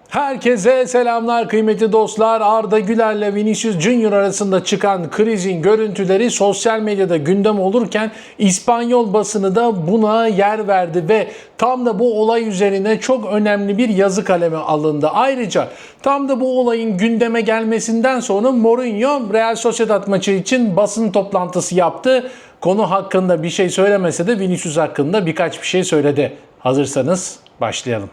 Herkese selamlar kıymetli dostlar. Arda Güler'le Vinicius Junior arasında çıkan krizin görüntüleri sosyal medyada gündem olurken İspanyol basını da buna yer verdi ve tam da bu olay üzerine çok önemli bir yazı kalemi alındı. Ayrıca tam da bu olayın gündeme gelmesinden sonra Mourinho Real Sociedad maçı için basın toplantısı yaptı. Konu hakkında bir şey söylemese de Vinicius hakkında birkaç bir şey söyledi. Hazırsanız başlayalım.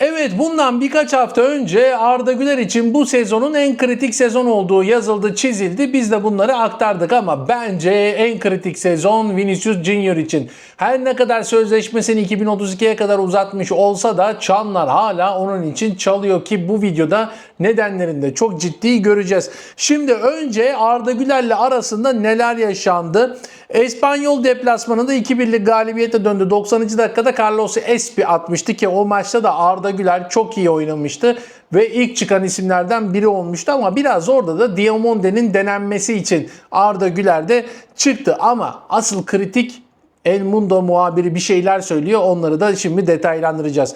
Evet, bundan birkaç hafta önce Arda Güler için bu sezonun en kritik sezon olduğu yazıldı, çizildi. Biz de bunları aktardık ama bence en kritik sezon Vinicius Junior için. Her ne kadar sözleşmesini 2032'ye kadar uzatmış olsa da çanlar hala onun için çalıyor ki bu videoda nedenlerini de çok ciddi göreceğiz. Şimdi önce Arda Güler'le arasında neler yaşandı? Espanyol deplasmanında 2-1'lik galibiyete döndü. 90. dakikada Carlos Espi atmıştı ki o maçta da Arda Güler çok iyi oynamıştı ve ilk çıkan isimlerden biri olmuştu ama biraz orada da Diamonde'nin denenmesi için Arda Güler de çıktı ama asıl kritik El Mundo muhabiri bir şeyler söylüyor. Onları da şimdi detaylandıracağız.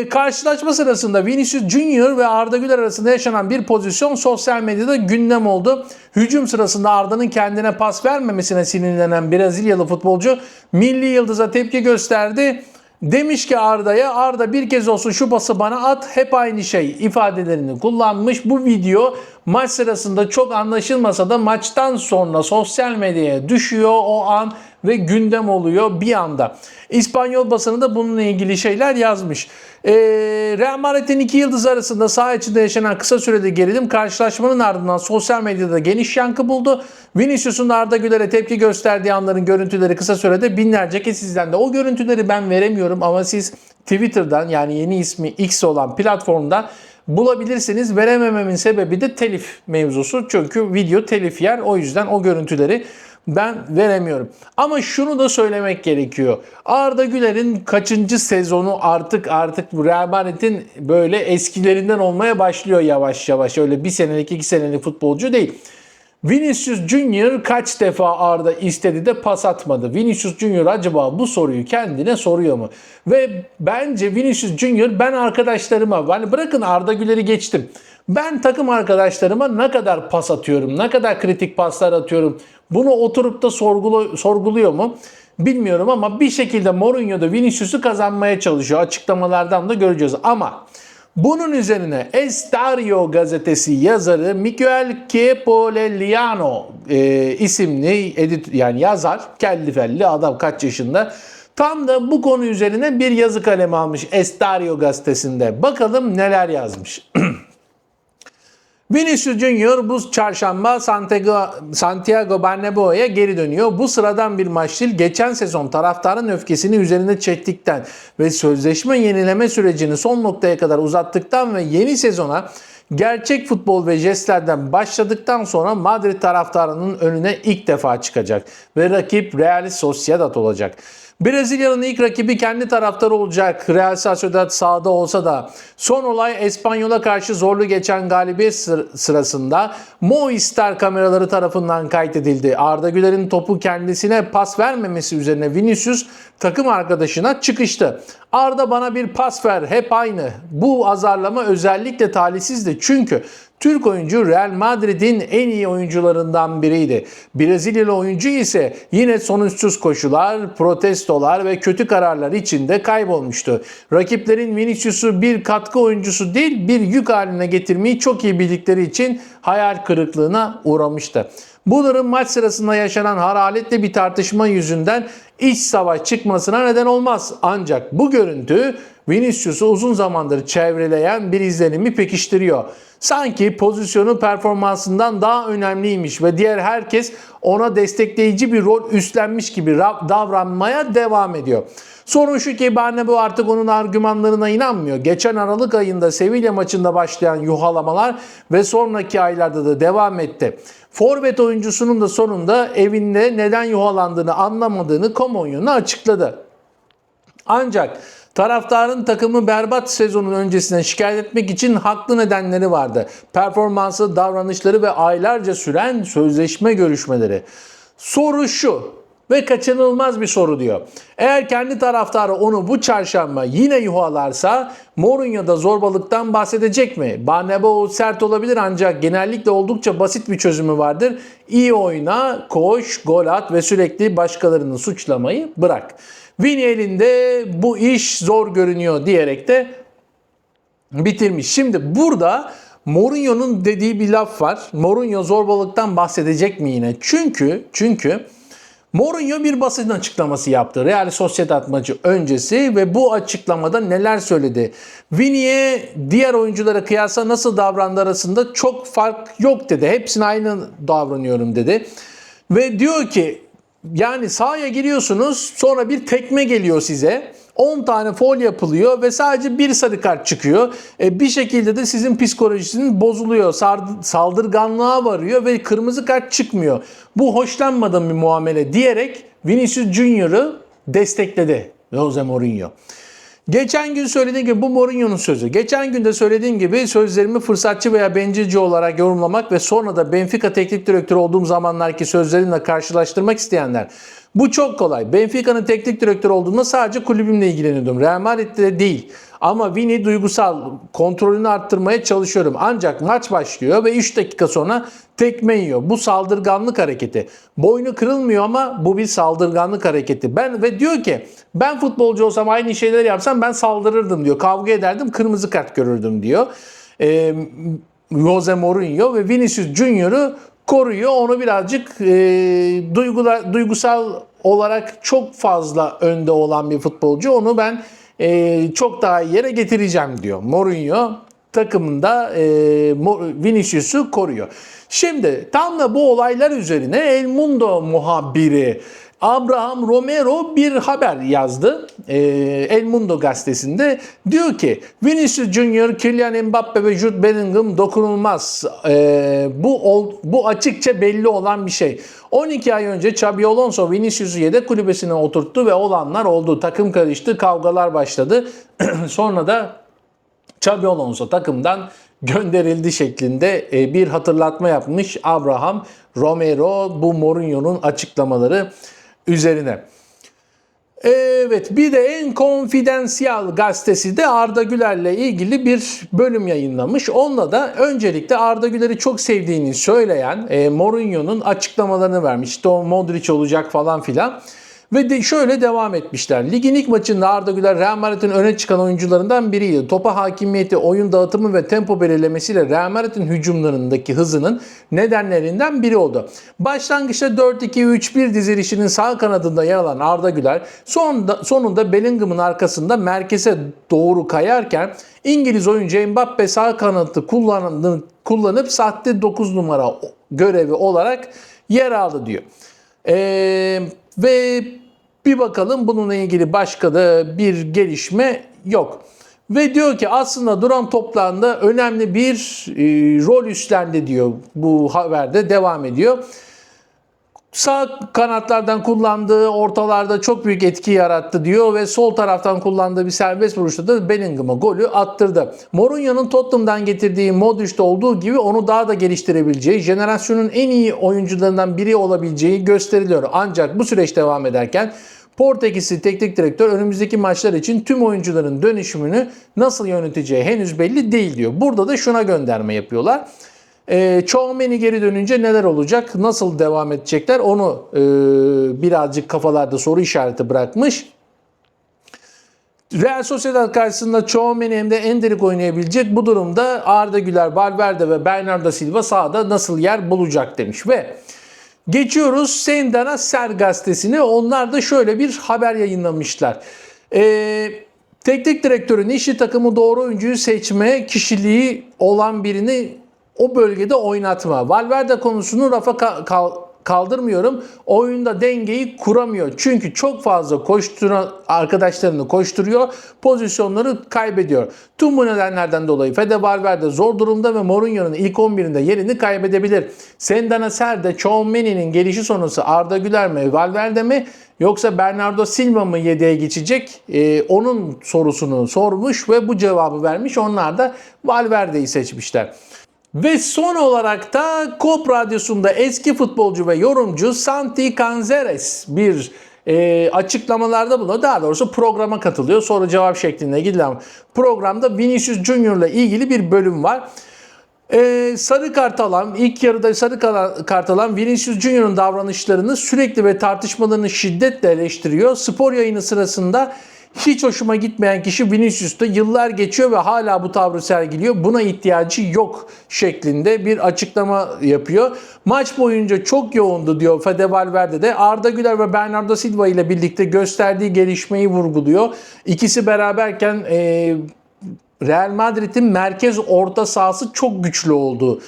Karşılaşma sırasında Vinicius Junior ve Arda Güler arasında yaşanan bir pozisyon sosyal medyada gündem oldu. Hücum sırasında Arda'nın kendine pas vermemesine sinirlenen Brezilyalı futbolcu milli yıldıza tepki gösterdi. Demiş ki Arda'ya, Arda bir kez olsun şu pası bana at, hep aynı şey ifadelerini kullanmış. Bu video maç sırasında çok anlaşılmasa da maçtan sonra sosyal medyaya düşüyor o an ve gündem oluyor bir anda. İspanyol basını da bununla ilgili şeyler yazmış. Real Madrid'in iki yıldız arasında saha içinde yaşanan kısa sürede gerilim karşılaşmanın ardından sosyal medyada geniş yankı buldu. Vinicius'un Arda Güler'e tepki gösterdiği anların görüntüleri kısa sürede binlerce kez izlendi. O görüntüleri ben veremiyorum ama siz Twitter'dan, yani yeni ismi X olan platformdan bulabilirsiniz. Veremememin sebebi de telif mevzusu. Çünkü video telif yer. O yüzden o görüntüleri ben veremiyorum. Ama şunu da söylemek gerekiyor. Arda Güler'in kaçıncı sezonu artık Real Madrid'in böyle eskilerinden olmaya başlıyor yavaş yavaş. Öyle bir senelik 2 senelik futbolcu değil. Vinicius Junior kaç defa Arda istedi de pas atmadı? Vinicius Junior acaba bu soruyu kendine soruyor mu? Ve bence Vinicius Junior, ben arkadaşlarıma, hani bırakın Arda Güler'i geçtim, ben takım arkadaşlarıma ne kadar pas atıyorum, ne kadar kritik paslar atıyorum, bunu oturup da sorguluyor mu? Bilmiyorum ama bir şekilde Mourinho da Vinicius'u kazanmaya çalışıyor. Açıklamalardan da göreceğiz ama bunun üzerine Estario gazetesi yazarı Miguel Capoleliano isimli yazar, kelli felli adam, kaç yaşında, tam da bu konu üzerine bir yazı kalemi almış Estario gazetesinde. Bakalım neler yazmış. Vinicius Junior bu çarşamba Santiago Bernabéu'ya geri dönüyor. Bu sıradan bir maç değil. Geçen sezon taraftarın öfkesini üzerine çektikten ve sözleşme yenileme sürecini son noktaya kadar uzattıktan ve yeni sezona gerçek futbol ve jestlerden başladıktan sonra Madrid taraftarının önüne ilk defa çıkacak ve rakip Real Sociedad olacak. Brezilya'nın ilk rakibi kendi taraftarı olacak. Real Sociedad sahada olsa da son olay Espanyol'a karşı zorlu geçen galibiyet sırasında Movistar kameraları tarafından kaydedildi. Arda Güler'in topu kendisine pas vermemesi üzerine Vinicius takım arkadaşına çıkıştı. Arda bana bir pas ver, hep aynı. Bu azarlama özellikle talihsizdi çünkü Türk oyuncu Real Madrid'in en iyi oyuncularından biriydi. Brezilyalı oyuncu ise yine sonuçsuz koşular, protestolar ve kötü kararlar içinde kaybolmuştu. Rakiplerin Vinicius'u bir katkı oyuncusu değil, bir yük haline getirmeyi çok iyi bildikleri için hayal kırıklığına uğramıştı. Bu durum maç sırasında yaşanan hararetli bir tartışma yüzünden iç savaş çıkmasına neden olmaz. Ancak bu görüntü Vinicius'u uzun zamandır çevreleyen bir izlenimi pekiştiriyor. Sanki pozisyonu performansından daha önemliymiş ve diğer herkes ona destekleyici bir rol üstlenmiş gibi davranmaya devam ediyor. Sorun şu ki Bernabéu artık onun argümanlarına inanmıyor. Geçen Aralık ayında Sevilla maçında başlayan yuhalamalar ve sonraki aylarda da devam etti. Forvet oyuncusunun da sonunda evinde neden yuhalandığını anlamadığını kamuoyuna açıkladı. Ancak Taraftarın takımı berbat sezonun öncesinden şikayet etmek için haklı nedenleri vardı. Performansı, davranışları ve aylarca süren sözleşme görüşmeleri. Soru şu ve kaçınılmaz bir soru diyor. Eğer kendi taraftarı onu bu çarşamba yine yuhalarsa Mourinho'da zorbalıktan bahsedecek mi? Barnabeu sert olabilir ancak genellikle oldukça basit bir çözümü vardır. İyi oyna, koş, gol at ve sürekli başkalarını suçlamayı bırak. Vini elinde bu iş zor görünüyor diyerek de bitirmiş. Şimdi burada Mourinho'nun dediği bir laf var. Mourinho zorbalıktan bahsedecek mi yine? Çünkü Mourinho bir basın açıklaması yaptı Real Sociedad maçı öncesi ve bu açıklamada neler söyledi? Vini'ye diğer oyunculara kıyasla nasıl davrandığı arasında çok fark yok dedi. Hepsine aynı davranıyorum dedi. Ve diyor ki yani sahaya giriyorsunuz, sonra bir tekme geliyor size. 10 tane faul yapılıyor ve sadece bir sarı kart çıkıyor. Bir şekilde de sizin psikolojisinin bozuluyor. Saldırganlığa varıyor ve kırmızı kart çıkmıyor. Bu hoşlanmadığım bir muamele diyerek Vinicius Junior'ı destekledi Jose Mourinho. Geçen gün söylediğim gibi bu Mourinho'nun sözü. Geçen gün de söylediğim gibi sözlerimi fırsatçı veya bencilce olarak yorumlamak ve sonra da Benfica teknik direktörü olduğum zamanlarki sözlerimle karşılaştırmak isteyenler. Bu çok kolay. Benfica'nın teknik direktörü olduğunda sadece kulübümle ilgileniyordum. Real Madrid'de değil. Ama Vini duygusal kontrolünü arttırmaya çalışıyorum. Ancak maç başlıyor ve 3 dakika sonra tekme yiyor. Bu saldırganlık hareketi. Boynu kırılmıyor ama bu bir saldırganlık hareketi. Ve diyor ki ben futbolcu olsam aynı şeyleri yapsam ben saldırırdım diyor. Kavga ederdim, kırmızı kart görürdüm diyor. Jose Mourinho ve Vinicius Junior'u koruyor. Onu birazcık duygusal olarak çok fazla önde olan bir futbolcu. Onu ben çok daha iyi yere getireceğim diyor. Mourinho takımında Vinicius'u koruyor. Şimdi tam da bu olaylar üzerine El Mundo muhabiri Abraham Romero bir haber yazdı El Mundo gazetesinde. Diyor ki Vinicius Junior, Kylian Mbappe ve Jude Bellingham dokunulmaz. Bu açıkça belli olan bir şey. 12 ay önce Xabi Alonso Vinicius'u yedek kulübesine oturttu ve olanlar oldu. Takım karıştı, kavgalar başladı. Sonra da Xabi Alonso takımdan gönderildi şeklinde bir hatırlatma yapmış Abraham Romero bu Mourinho'nun açıklamaları üzerine. Evet, bir de En Confidential gazetesi de Arda Güler'le ilgili bir bölüm yayınlamış. Onunla da öncelikle Arda Güler'i çok sevdiğini söyleyen Mourinho'nun açıklamalarını vermiş. İşte o Modric olacak falan filan. Ve de şöyle devam etmişler. Ligin ilk maçında Arda Güler Real Madrid'in öne çıkan oyuncularından biriydi. Topa hakimiyeti, oyun dağıtımı ve tempo belirlemesiyle Real Madrid'in hücumlarındaki hızının nedenlerinden biri oldu. Başlangıçta 4-2-3-1 dizilişinin sağ kanadında yer alan Arda Güler sonunda Bellingham'ın arkasında merkeze doğru kayarken İngiliz oyuncu Mbappe sağ kanadı kullanıp sahte 9 numara görevi olarak yer aldı diyor. Ve bir bakalım bununla ilgili başka da bir gelişme yok. Ve diyor ki aslında duran toplarında önemli bir rol üstlendi diyor. Bu haberde devam ediyor. Sağ kanatlardan kullandığı ortalarda çok büyük etki yarattı diyor ve sol taraftan kullandığı bir serbest vuruşta da Bellingham'a golü attırdı. Mourinho'nun Tottenham'dan getirdiği Modric'te olduğu gibi onu daha da geliştirebileceği, jenerasyonun en iyi oyuncularından biri olabileceği gösteriliyor. Ancak bu süreç devam ederken Portekizli teknik direktör önümüzdeki maçlar için tüm oyuncuların dönüşümünü nasıl yöneteceği henüz belli değil diyor. Burada da şuna gönderme yapıyorlar. Tchouaméni geri dönünce neler olacak? Nasıl devam edecekler? Onu birazcık kafalarda soru işareti bırakmış. Real Sociedad karşısında Tchouaméni hem de Endrick oynayabilecek. Bu durumda Arda Güler, Valverde ve Bernardo Silva sahada nasıl yer bulacak demiş. Ve geçiyoruz Sendana Ser gazetesine. Onlar da şöyle bir haber yayınlamışlar. Teknik direktörün işi takımı doğru oyuncuyu seçme, kişiliği olan birini o bölgede oynatma. Valverde konusunu rafa kaldırmıyorum. Oyunda dengeyi kuramıyor. Çünkü çok fazla arkadaşlarını koşturuyor. Pozisyonları kaybediyor. Tüm bu nedenlerden dolayı Fede Valverde zor durumda ve Mourinho'nun ilk 11'inde yerini kaybedebilir. Sendana Ser'de Tchouaméni'nin gelişi sonrası Arda Güler mi, Valverde mi yoksa Bernardo Silva mı yedeğe geçecek? Onun sorusunu sormuş ve bu cevabı vermiş. Onlar da Valverde'yi seçmişler. Ve son olarak da KOP Radyosu'nda eski futbolcu ve yorumcu Santi Canzeres bir açıklamalarda bulunuyor. Daha doğrusu programa katılıyor. Soru cevap şeklinde gidilen programda Vinicius Junior ile ilgili bir bölüm var. Sarı kart alan, ilk yarıda sarı kart alan Vinicius Junior'ın davranışlarını sürekli ve tartışmalarını şiddetle eleştiriyor. Spor yayını sırasında hiç hoşuma gitmeyen kişi Vinicius'ta, yıllar geçiyor ve hala bu tavrı sergiliyor. Buna ihtiyacı yok şeklinde bir açıklama yapıyor. Maç boyunca çok yoğundu diyor Fede Valverde de. Arda Güler ve Bernardo Silva ile birlikte gösterdiği gelişmeyi vurguluyor. İkisi beraberken Real Madrid'in merkez orta sahası çok güçlü oldu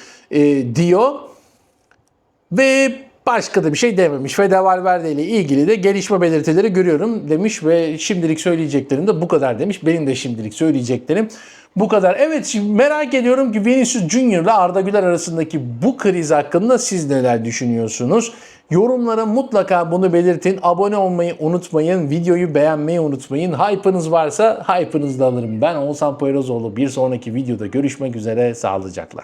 diyor. Ve başka da bir şey dememiş. Fede Valverde ile ilgili de gelişme belirtileri görüyorum demiş ve şimdilik söyleyeceklerim de bu kadar demiş. Benim de şimdilik söyleyeceklerim bu kadar. Evet, şimdi merak ediyorum ki Vinicius Junior ile Arda Güler arasındaki bu kriz hakkında siz neler düşünüyorsunuz? Yorumlara mutlaka bunu belirtin. Abone olmayı unutmayın. Videoyu beğenmeyi unutmayın. Hype'ınız varsa hype'ınızı da alırım. Ben Oğuzhan Poyrazoğlu. Bir sonraki videoda görüşmek üzere. Sağlıcakla.